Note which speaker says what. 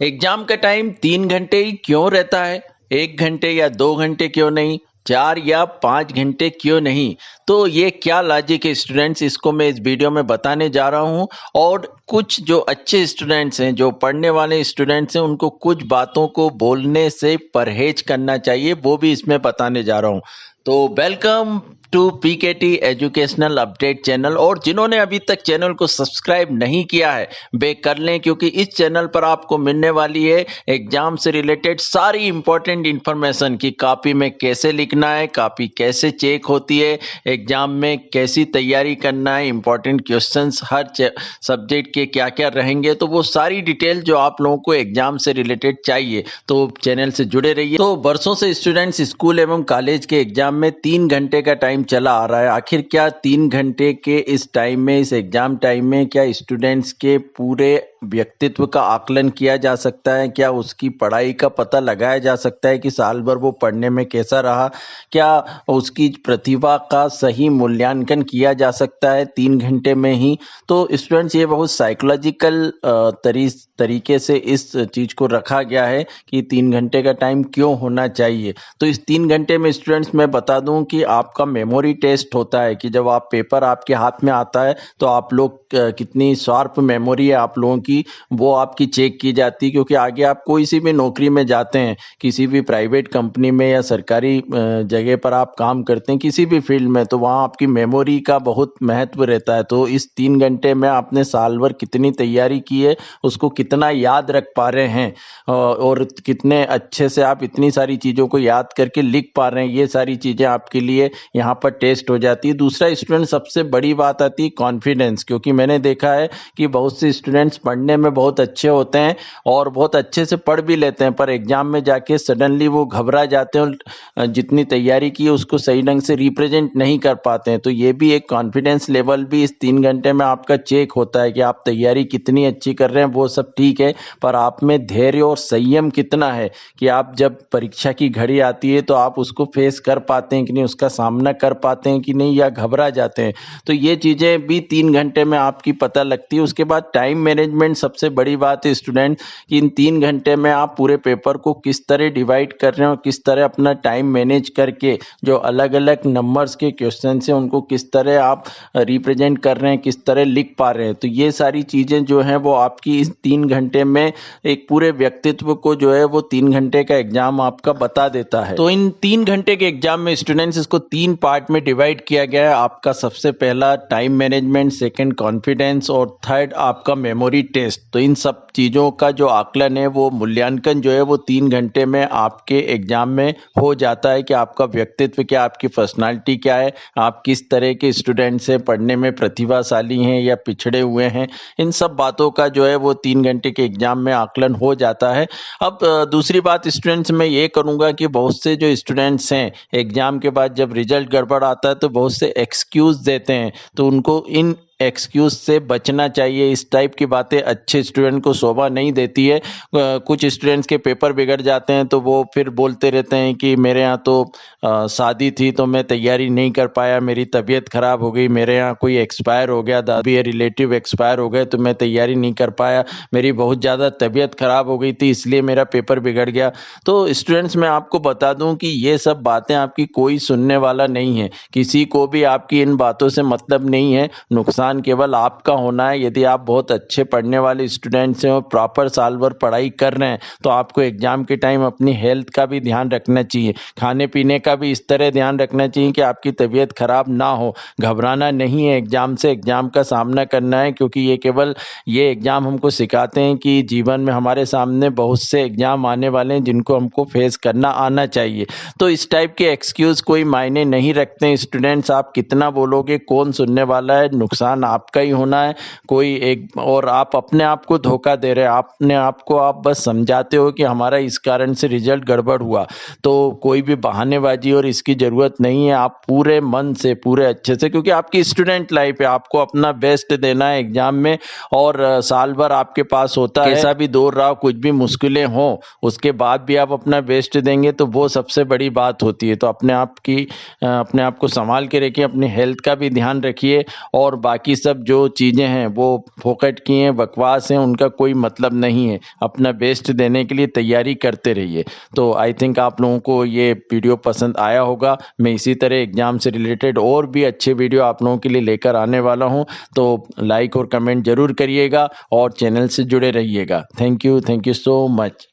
Speaker 1: Exam का time 3 घंटे ही क्यों रहता है? 1 घंटे या 2 घंटे क्यों नहीं? 4 या 5 घंटे क्यों नहीं? तो ये क्या लॉजिक है स्टूडेंट्स, इसको मैं इस वीडियो में बताने जा रहा हूँ। और कुछ जो अच्छे स्टूडेंट्स हैं, जो पढ़ने वाले स्टूडेंट्स हैं, उनको कुछ बातों को बोलने से परहेज करना चाहिए, वो भी इसमें बताने जा रहा हूँ। तो welcome to PKT educational update channel. और जिन्होंने अभी तक चैनल को सब्सक्राइब नहीं किया है वे कर लें, क्योंकि इस चैनल पर आपको मिलने वाली है एग्जाम से रिलेटेड सारी इंपॉर्टेंट इंफॉर्मेशन कि कॉपी में कैसे लिखना है, कॉपी कैसे चेक होती है, एग्जाम में कैसी तैयारी करना है, इंपॉर्टेंट क्वेश्चंस हर सब्जेक्ट के क्या क्या रहेंगे। तो वो सारी डिटेल जो आप लोगों को एग्जाम से रिलेटेड चाहिए, तो चैनल से जुड़े रहिए। तो बरसों से स्टूडेंट्स स्कूल एवं कॉलेज के एग्जाम में 3 घंटे का टाइम चला आ रहा है। आखिर क्या 3 घंटे के इस टाइम में, इस एग्जाम टाइम में, क्या स्टूडेंट्स के पूरे व्यक्तित्व का आकलन किया जा सकता है? क्या उसकी पढ़ाई का पता लगाया जा सकता है कि साल भर वो पढ़ने में कैसा रहा? क्या उसकी प्रतिभा का सही मूल्यांकन किया जा सकता है 3 घंटे में ही? तो स्टूडेंट्स, ये बहुत साइकोलॉजिकल तरीके से इस चीज को रखा गया है कि 3 घंटे का टाइम क्यों होना चाहिए। तो इस 3 घंटे में स्टूडेंट्स, मैं बता दूं कि आपका मेमोरी टेस्ट होता है कि जब आप पेपर आपके हाथ में आता है तो आप लोग कितनी शार्प मेमोरी है आप लोगों की, वो आपकी चेक की जाती है। क्योंकि आगे आप कोई सी भी नौकरी में जाते हैं, किसी भी प्राइवेट कंपनी में या सरकारी जगह पर आप काम करते हैं, किसी भी फील्ड में, तो वहाँ आपकी मेमोरी का बहुत महत्व रहता है। तो इस 3 घंटे में आपने साल भर कितनी तैयारी की है, उसको कितना याद रख पा रहे हैं, और कितने अच्छे से आप इतनी सारी चीज़ों को याद करके लिख पा रहे हैं, ये सारी चीज़ें आपके लिए यहाँ पर टेस्ट हो जाती है। दूसरा स्टूडेंट, सबसे बड़ी बात आती है कॉन्फिडेंस। क्योंकि मैंने देखा है कि बहुत से स्टूडेंट्स पढ़ने में बहुत अच्छे होते हैं और बहुत अच्छे से पढ़ भी लेते हैं, पर एग्जाम में जाके सडनली वो घबरा जाते हैं और जितनी तैयारी की है उसको सही ढंग से रिप्रेजेंट नहीं कर पाते हैं। तो ये भी एक कॉन्फिडेंस लेवल भी इस 3 घंटे में आपका चेक होता है कि आप तैयारी कितनी अच्छी कर रहे हैं, वो सब ठीक है, पर आप में धैर्य और संयम कितना है कि आप जब परीक्षा की घड़ी आती है तो आप उसको फेस कर पाते हैं कि नहीं, उसका सामना कर पाते हैं कि नहीं, या घबरा जाते हैं। तो ये चीज़ें भी 3 घंटे में आपकी पता लगती है। उसके बाद टाइम मैनेजमेंट सबसे बड़ी बात है स्टूडेंट, कि इन 3 घंटे में आप पूरे पेपर को किस तरह डिवाइड कर रहे हैं और किस तरह अपना टाइम मैनेज करके जो अलग अलग नंबर्स के क्वेश्चन हैं उनको किस तरह आप रिप्रेजेंट कर रहे हैं, किस तरह लिख पा रहे हैं। तो ये सारी चीज़ें जो हैं वो आपकी इस 3 घंटे में एक पूरे व्यक्तित्व को जो है वो 3 घंटे का एग्जाम आपका बता देता है। तो इन 3 घंटे के एग्जाम में स्टूडेंट्स, इसको 3 पार्ट में डिवाइड किया गया है। आपका सबसे पहला टाइम मैनेजमेंट, सेकंड कॉन्फिडेंस और थर्ड आपका मेमोरी टेस्ट। तो इन सब चीज़ों का जो आकलन है, वो मूल्यांकन जो है वो 3 घंटे में आपके एग्जाम में हो जाता है कि आपका व्यक्तित्व क्या, आपकी पर्सनालिटी क्या है, आप किस तरह के स्टूडेंट से पढ़ने में प्रतिभाशाली हैं या पिछड़े हुए हैं। इन सब बातों का जो है वो 3 घंटे के एग्जाम में आकलन हो जाता है। अब दूसरी बात स्टूडेंट्स, मैं ये करूँगा कि बहुत से जो स्टूडेंट्स हैं एग्जाम के बाद जब रिजल्ट गड़बड़ आता है तो बहुत से एक्सक्यूज़ देते हैं, तो उनको इन एक्सक्यूज से बचना चाहिए। इस टाइप की बातें अच्छे स्टूडेंट को शोभा नहीं देती है। कुछ स्टूडेंट्स के पेपर बिगड़ जाते हैं तो वो फिर बोलते रहते हैं कि मेरे यहाँ तो शादी थी तो मैं तैयारी नहीं कर पाया, मेरी तबीयत खराब हो गई, मेरे यहाँ कोई एक्सपायर हो गया, दादी रिलेटिव एक्सपायर हो गए तो मैं तैयारी नहीं कर पाया, मेरी बहुत ज़्यादा तबीयत खराब हो गई थी इसलिए मेरा पेपर बिगड़ गया। तो स्टूडेंट्स, मैं आपको बता दूं कि ये सब बातें आपकी कोई सुनने वाला नहीं है, किसी को भी आपकी इन बातों से मतलब नहीं है। नुकसान केवल आपका होना है। यदि आप बहुत अच्छे पढ़ने वाले स्टूडेंट्स हैं और प्रॉपर साल भर पढ़ाई कर रहे हैं तो आपको एग्जाम के टाइम अपनी हेल्थ का भी ध्यान रखना चाहिए, खाने पीने का भी इस तरह ध्यान रखना चाहिए कि आपकी तबीयत खराब ना हो। घबराना नहीं है एग्जाम से, एग्जाम का सामना करना है, क्योंकि ये एग्जाम हमको सिखाते हैं कि जीवन में हमारे सामने बहुत से एग्जाम आने वाले हैं जिनको हमको फेस करना आना चाहिए। तो इस टाइप के एक्सक्यूज कोई मायने नहीं रखते हैं स्टूडेंट्स। आप कितना बोलोगे, कौन सुनने वाला है, नुकसान आपका ही होना है। कोई एक, और आप अपने आप को धोखा दे रहे हैं, अपने आप को आप बस समझाते हो कि हमारा इस कारण से रिजल्ट गड़बड़ हुआ। तो कोई भी बहानेबाजी और इसकी जरूरत नहीं है। आप पूरे मन से, पूरे अच्छे से, क्योंकि आपकी स्टूडेंट लाइफ है, आपको अपना बेस्ट देना है एग्जाम में, और साल भर आपके पास होता है। कैसा भी दौर रहा, कुछ भी मुश्किलें हो, उसके बाद भी आप अपना बेस्ट देंगे तो वो सबसे बड़ी बात होती है। तो अपने आप को संभाल के रखिए, अपनी हेल्थ का भी ध्यान रखिए, और बाकी बाकी सब जो चीज़ें हैं वो फोकट की हैं, बकवास हैं, उनका कोई मतलब नहीं है। अपना बेस्ट देने के लिए तैयारी करते रहिए। तो आई थिंक आप लोगों को ये वीडियो पसंद आया होगा। मैं इसी तरह एग्ज़ाम से रिलेटेड और भी अच्छे वीडियो आप लोगों के लिए लेकर आने वाला हूँ। तो लाइक और कमेंट ज़रूर करिएगा और चैनल से जुड़े रहिएगा। Thank you so much.